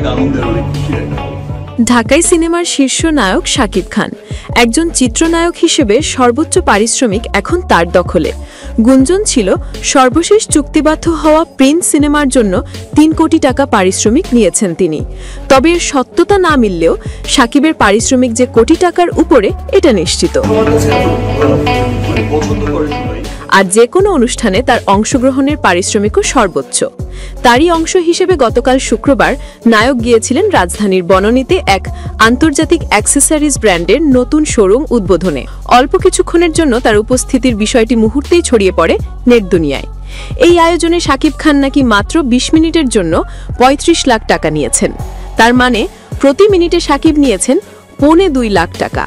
অনেক আনন্দের, অনেক খুশি একটা। ঢাকাই সিনেমার শীর্ষ নায়ক শাকিব খান একজন চিত্রনায়ক হিসেবে সর্বোচ্চ পারিশ্রমিক এখন তার দখলে। গুঞ্জন ছিল সর্বশেষ চুক্তিবদ্ধ হওয়া প্রিন্স সিনেমার জন্য ৩ কোটি টাকা পারিশ্রমিক নিয়েছেন তিনি। তবে এর সত্যতা না মিললেও শাকিবের পারিশ্রমিক যে কোটি টাকার উপরে এটা নিশ্চিত। আর যে কোনো অনুষ্ঠানে তার অংশগ্রহণের পারিশ্রমিকও সর্বোচ্চ। তারই অংশ হিসেবে গতকাল শুক্রবার নায়ক গিয়েছিলেন রাজধানীর বনানীতে এক আন্তর্জাতিক অ্যাক্সেসরিজ ব্র্যান্ডের নতুন শোরুম উদ্বোধনে। অল্প কিছুক্ষণের জন্য তার উপস্থিতির বিষয়টি মুহূর্তেই ছড়িয়ে পড়ে নেট দুনিয়ায়। এই আয়োজনে শাকিব খান নাকি মাত্র ২০ মিনিটের জন্য ৩৫ লাখ টাকা নিয়েছেন। তার মানে প্রতি মিনিটে শাকিব নিয়েছেন ২.৫ লাখ টাকা।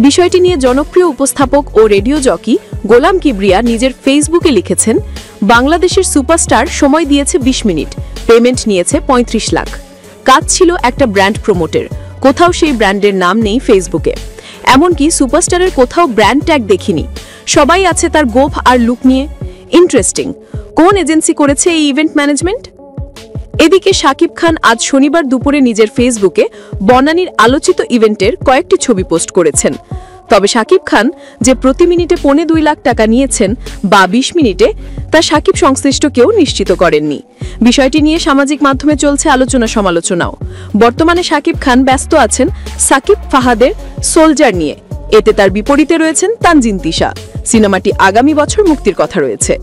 বিষয়টি নিয়ে জনপ্রিয় উপস্থাপক ও রেডিও জকি গোলাম কিবরিয়া নিজের ফেসবুকে লিখেছেন, বাংলাদেশের সুপারস্টার সময় দিয়েছে ২০ মিনিট, পেমেন্ট নিয়েছে ৩৫ লাখ। কাজ ছিল একটা ব্র্যান্ড প্রমোটের, কোথাও সেই ব্র্যান্ডের নাম নেই ফেসবুকে। এমনকি সুপারস্টারের কোথাও ব্র্যান্ড ট্যাগ দেখিনি, সবাই আছে তার গোফ আর লুক নিয়ে। ইন্টারেস্টিং, কোন এজেন্সি করেছে এই ইভেন্ট ম্যানেজমেন্ট? এদিকে শাকিব খান আজ শনিবার দুপুরে নিজের ফেসবুকে বনানীর আলোচিত ইভেন্টের কয়েকটি ছবি পোস্ট করেছেন। তবে শাকিব খান যে প্রতি মিনিটে ২.৫ লাখ টাকা নিয়েছেন বা ২০ মিনিটে, তা শাকিব সংশ্লিষ্ট কেউ নিশ্চিত করেননি। বিষয়টি নিয়ে সামাজিক মাধ্যমে চলছে আলোচনা সমালোচনাও। বর্তমানে শাকিব খান ব্যস্ত আছেন সাকিব ফাহাদের সোলজার নিয়ে। এতে তার বিপরীতে রয়েছেন তানজিন তিশা। সিনেমাটি আগামী বছর মুক্তির কথা রয়েছে।